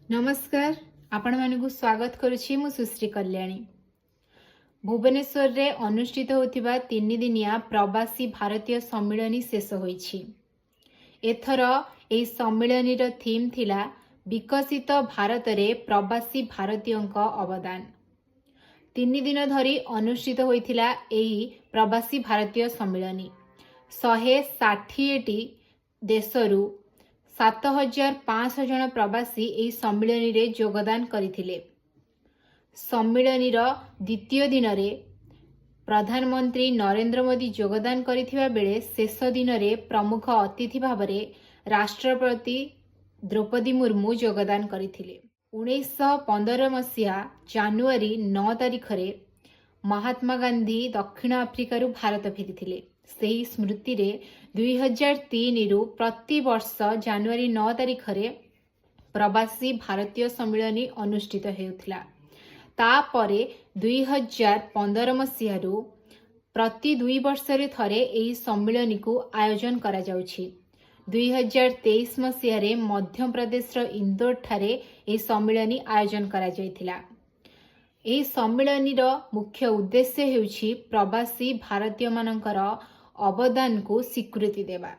नमस्कार आपण मानकु स्वागत करुछि मु सुश्री कल्याणी। भुवनेश्वर रे अनुष्ठित होतिबा 3 दिनिया प्रवासी भारतीय सम्मिलनी शेष होईछि। एथर एई सम्मिलनी रो थीम थिला विकसित भारत रे प्रवासी भारतीयंक अवदान। 3 दिन धरी अनुष्ठित होइथिला एई प्रवासी भारतीय सम्मिलनी 160 देशरू 7500 जन प्रवासी एई सम्मिलनी रे योगदान करिथिले। सम्मिलनी रो द्वितीय दिन रे प्रधानमंत्री नरेंद्र मोदी योगदान करिथिबा बेले शेष दिन रे प्रमुख अतिथि भावरे राष्ट्रपति द्रौपदी मुर्मू योगदान करिथिले। 1915 मसीहा जानुआरी 9 तारिख रे महात्मा गांधी दक्षिण आफ्रिका भारत फेरिथिले। सेही स्मृति रे 2003 रु प्रति वर्ष जानुआरी 9 तारिख रे प्रवासी भारतीय सम्मिलनी अनुष्ठित हेउथिला। तापरे 2015 मसीहा रु प्रति 2 वर्ष रे थरे एही सम्मिलनी को आयोजन करा जाउछि। 2023 मसीहा रे मध्य प्रदेश रो इंदौर ठारे एही सम्मिलनी आयोजन करा जायथिला। एही सम्मिलनी रो मुख्य उद्देश्य हेउछि प्रवासी भारतीय मानकर अवदान को स्वीकृति देवा।